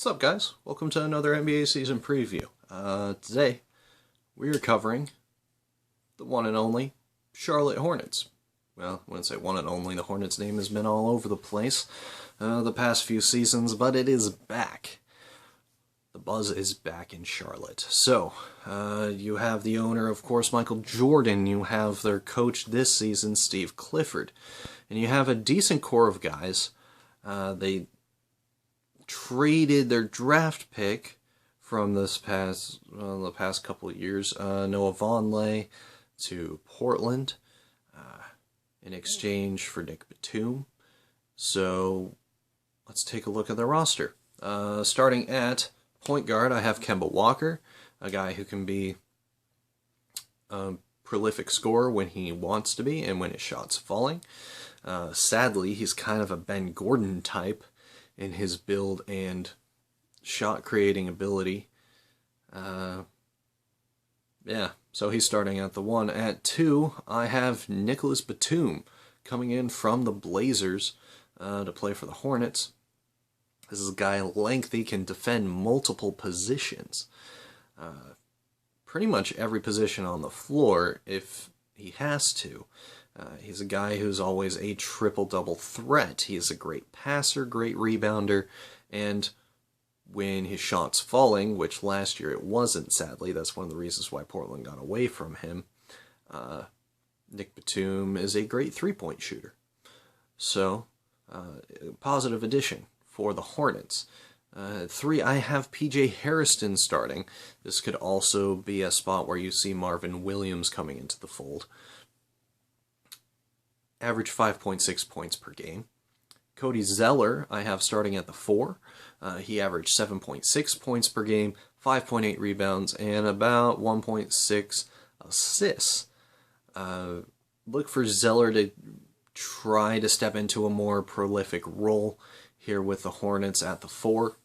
What's up, guys? Welcome to another NBA season preview. Today, we are covering the one and only Charlotte Hornets. Well, I wouldn't say one and only. The Hornets name has been all over the place the past few seasons, but it is back. The buzz is back in Charlotte. So, you have the owner, of course, Michael Jordan. You have their coach this season, Steve Clifford. And you have a decent core of guys. They traded their draft pick from the past couple of years, Noah Vonleh, to Portland in exchange for Nick Batum. So let's take a look at their roster. Starting at point guard, I have Kemba Walker, a guy who can be a prolific scorer when he wants to be and when his shot's falling. Sadly, he's kind of a Ben Gordon type in his build and shot creating ability. So he's starting at the 1. At 2, I have Nicholas Batum coming in from the Blazers to play for the Hornets. This is a guy lengthy, can defend multiple positions. Pretty much every position on the floor if he has to. He's a guy who's always a triple-double threat. He's a great passer, great rebounder, and when his shot's falling, which last year it wasn't, sadly, that's one of the reasons why Portland got away from him, Nick Batum is a great three-point shooter. So, positive addition for the Hornets. 3, I have P.J. Harrison starting. This could also be a spot where you see Marvin Williams coming into the fold. Average 5.6 points per game. Cody Zeller, I have starting at the 4. He averaged 7.6 points per game, 5.8 rebounds, and about 1.6 assists. Look for Zeller to try to step into a more prolific role here with the Hornets at the 4.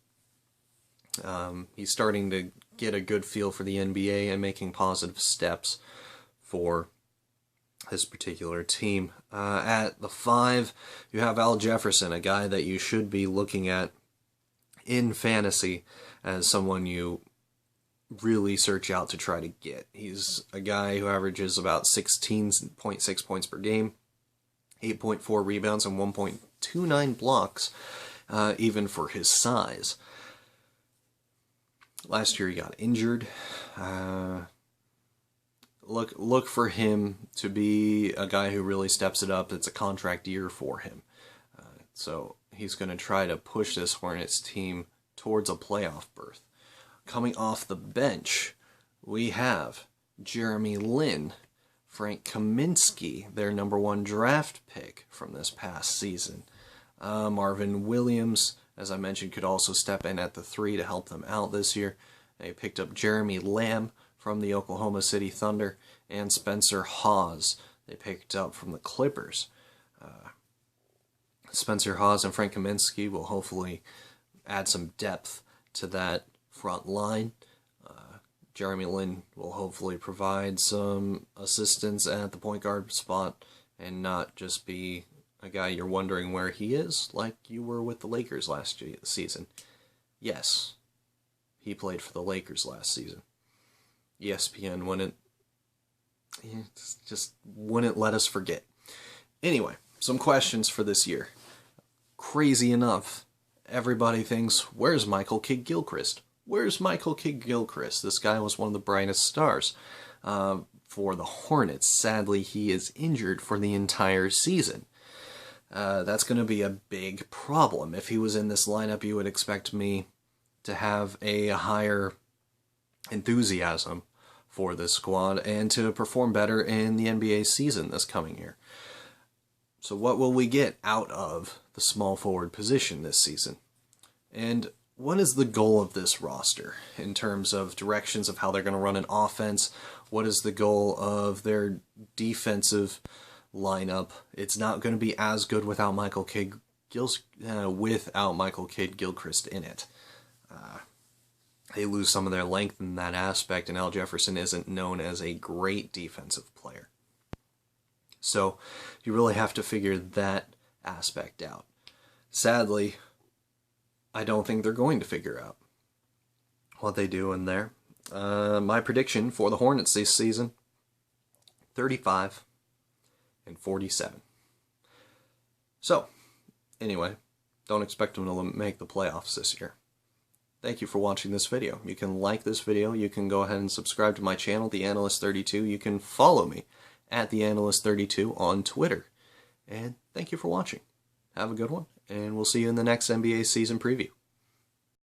He's starting to get a good feel for the NBA and making positive steps for this particular team. At the 5, you have Al Jefferson, a guy that you should be looking at in fantasy as someone you really search out to try to get. He's a guy who averages about 16.6 points per game, 8.4 rebounds, and 1.29 blocks, even for his size. Last year he got injured. Look for him to be a guy who really steps it up. It's a contract year for him. So he's going to try to push this Hornets team towards a playoff berth. Coming off the bench, we have Jeremy Lin, Frank Kaminsky, their number 1 draft pick from this past season. Marvin Williams, as I mentioned, could also step in at the 3 to help them out this year. They picked up Jeremy Lamb from the Oklahoma City Thunder, and Spencer Hawes they picked up from the Clippers. Spencer Hawes and Frank Kaminsky will hopefully add some depth to that front line. Jeremy Lin will hopefully provide some assistance at the point guard spot and not just be a guy you're wondering where he is, like you were with the Lakers last season. Yes, he played for the Lakers last season. ESPN wouldn't let us forget. Anyway, some questions for this year. Crazy enough, everybody thinks, where's Michael Kidd-Gilchrist? Where's Michael Kidd-Gilchrist? This guy was one of the brightest stars for the Hornets. Sadly, he is injured for the entire season. That's going to be a big problem. If he was in this lineup, you would expect me to have a higher enthusiasm for this squad and to perform better in the NBA season this coming year. So what will we get out of the small forward position this season? And what is the goal of this roster in terms of directions of how they're going to run an offense? What is the goal of their defensive lineup? It's not going to be as good without Michael Kidd-Gilchrist in it. They lose some of their length in that aspect, and Al Jefferson isn't known as a great defensive player. So you really have to figure that aspect out. Sadly, I don't think they're going to figure out what they do in there. My prediction for the Hornets this season, 35-47. So, anyway, don't expect them to make the playoffs this year. Thank you for watching this video. You can like this video. You can go ahead and subscribe to my channel, The Analyst32. You can follow me at The Analyst32 on Twitter. And thank you for watching. Have a good one, and we'll see you in the next NBA season preview.